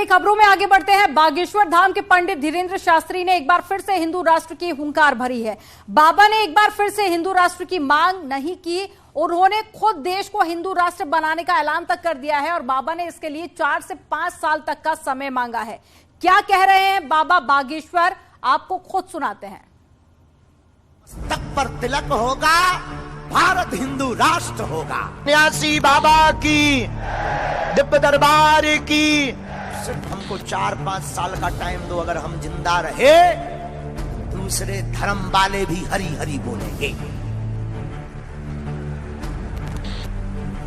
बड़ी खबरों में आगे बढ़ते हैं। बागेश्वर धाम के पंडित धीरेन्द्र शास्त्री ने एक बार फिर से हिंदू राष्ट्र की हुंकार भरी है। बाबा ने एक बार फिर से हिंदू राष्ट्र की मांग नहीं की, उन्होंने खुद देश को हिंदू राष्ट्र बनाने का ऐलान तक कर दिया है और बाबा ने इसके लिए 4 से 5 साल तक का समय मांगा है। क्या कह रहे हैं बाबा बागेश्वर, आपको खुद सुनाते हैं। मस्तक पर तिलक होगा, भारत हिंदू राष्ट्र होगा। न्यासी बाबा की दिव्य दरबार की सिर्फ हमको 4-5 साल का टाइम दो, अगर हम जिंदा रहे दूसरे धर्म वाले भी हरी हरी बोलेंगे।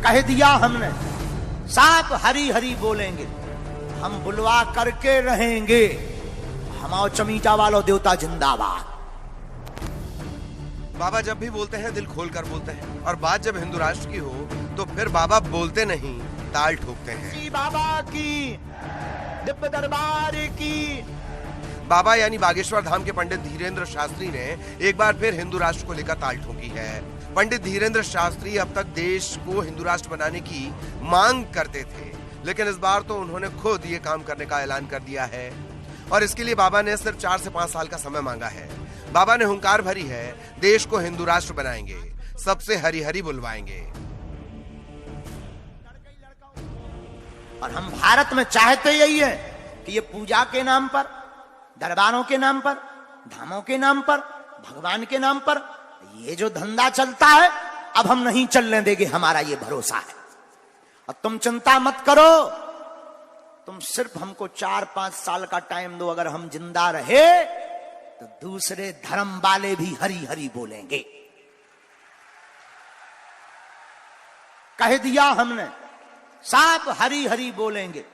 कह दिया हमने, साफ हरी हरी बोलेंगे। हम बुलवा करके रहेंगे, हमाओ चमीचा वालों देवता जिंदाबाद। बाबा जब भी बोलते हैं दिल खोल कर बोलते हैं, और बात जब हिंदू राष्ट्र की हो तो फिर बाबा बोलते नहीं ताल ठोकते हैं। बाबा की दिव्य दरबार की बाबा यानी बागेश्वर धाम के पंडित धीरेन्द्र शास्त्री ने एक बार फिर हिंदू राष्ट्र को लेकर ताल ठोकी है। पंडित धीरेन्द्र शास्त्री अब तक देश को हिंदू राष्ट्र बनाने की मांग करते थे, लेकिन इस बार तो उन्होंने खुद ये काम करने का ऐलान कर दिया है और इसके लिए बाबा ने सिर्फ 4 से 5 साल का समय मांगा है। बाबा ने हुंकार भरी है, देश को हिंदू राष्ट्र बनाएंगे, सबसे हरी हरी बुलवाएंगे। और हम भारत में चाहते यही है कि ये पूजा के नाम पर, दरबारों के नाम पर, धामों के नाम पर, भगवान के नाम पर ये जो धंधा चलता है अब हम नहीं चलने देंगे, हमारा ये भरोसा है। और तुम चिंता मत करो, तुम सिर्फ हमको 4-5 साल का टाइम दो, अगर हम जिंदा रहे तो दूसरे धर्म वाले भी हरी हरी बोलेंगे। कह दिया हमने, साफ हरी हरी बोलेंगे।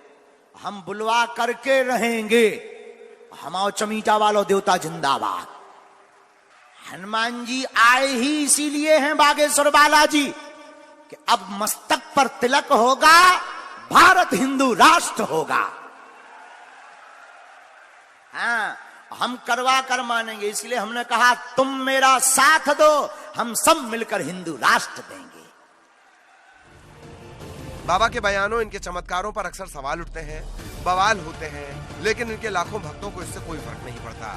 हम बुलवा करके रहेंगे, हमाओ चमीचा वालों देवता जिंदाबाद। हनुमान जी आए ही इसीलिए हैं बागेश्वर बालाजी कि अब मस्तक पर तिलक होगा, भारत हिंदू राष्ट्र होगा। हाँ, हम करवा कर मानेंगे, इसलिए हमने कहा तुम मेरा साथ दो, हम सब मिलकर हिंदू राष्ट्र देंगे। बाबा के बयानों, इनके चमत्कारों पर अक्सर सवाल उठते हैं, बवाल होते हैं, लेकिन इनके लाखों भक्तों को इससे कोई फर्क नहीं पड़ता।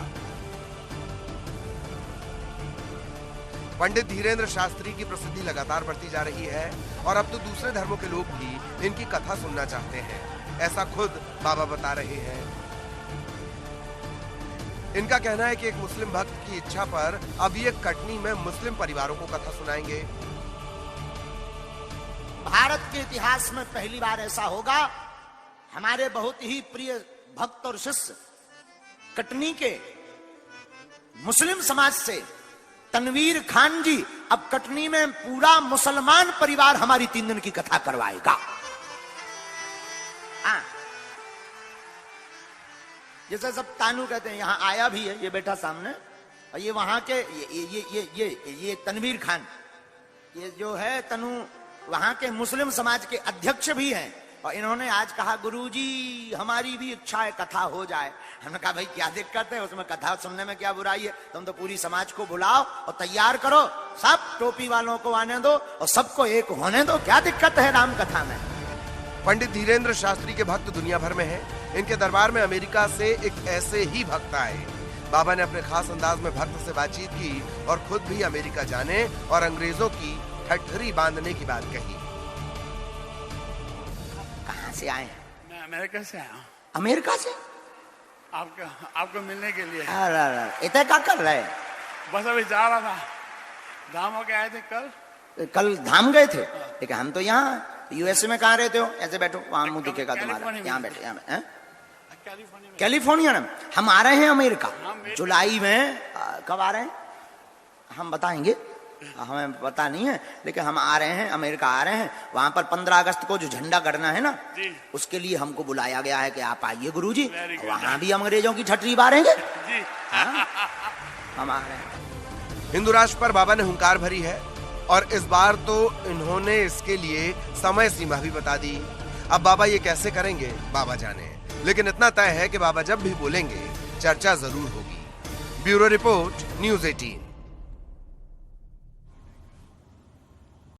पंडित धीरेन्द्र शास्त्री की प्रसिद्धि लगातार बढ़ती जा रही है और अब तो दूसरे धर्मों के लोग भी इनकी कथा सुनना चाहते हैं, ऐसा खुद बाबा बता रहे हैं। इनका कहना है कि एक मुस्लिम भक्त की इच्छा पर अब ये कटनी में मुस्लिम परिवारों को कथा सुनाएंगे। भारत के इतिहास में पहली बार ऐसा होगा, हमारे बहुत ही प्रिय भक्त और शिष्य कटनी के मुस्लिम समाज से तनवीर खान जी अब कटनी में पूरा मुसलमान परिवार हमारी 3 दिन की कथा करवाएगा। हाँ, जैसे सब तानू कहते हैं, यहां आया भी है ये बैठा सामने, और ये वहां के ये तनवीर खान, ये जो है तनु वहां के मुस्लिम समाज के अध्यक्ष भी हैं, और इन्होंने आज कहा गुरुजी हमारी भी इच्छा है कथा हो जाए। हमने कहा भाई क्या दिक्कत है, उसमें कथा सुनने में क्या बुराई है, तुम तो पूरी समाज को बुलाओ और तैयार करो, सब टोपी वालों को आने दो और सबको एक होने दो, क्या दिक्कत है राम कथा में। पंडित धीरेन्द्र शास्त्री के भक्त दुनिया भर में हैं। इनके दरबार में अमेरिका से एक ऐसे ही भक्त आए। बाबा ने अपने खास अंदाज में भक्त से बातचीत की और खुद भी अमेरिका जाने और अंग्रेजों की ठठरी बांधने की बात कही। कहां से आए? मैं अमेरिका से आया हूँ। अमेरिका से? आपको मिलने के लिए। अरे इतने क्या कर रहे? बस अभी जा रहा था, धाम होके आए थे कल धाम गए थे, लेकिन हम तो यहाँ यूएसए में कहाँ रहते हो? ऐसे बैठो, वहां मुंह दिखेगा तुम्हारा, यहाँ बैठो, यहाँ कैलिफोर्निया में। हम आ रहे हैं अमेरिका जुलाई में। कब आ रहे हैं हम बताएंगे, हमें पता नहीं है, लेकिन हम आ रहे हैं, अमेरिका आ रहे हैं। वहां पर 15 अगस्त को जो झंडा गड़ना है ना, उसके लिए हमको बुलाया गया है कि आप आइए गुरुजी, वहां भी अंग्रेजों की ठटरी बारेंगे। हम आ रहे हैं। हिंदू राष्ट्र पर बाबा ने हुंकार भरी है और इस बार तो इन्होंने इसके लिए समय सीमा भी बता दी। अब बाबा ये कैसे करेंगे बाबा जाने, लेकिन इतना तय है कि बाबा जब भी बोलेंगे चर्चा जरूर होगी। Bureau report, news 18।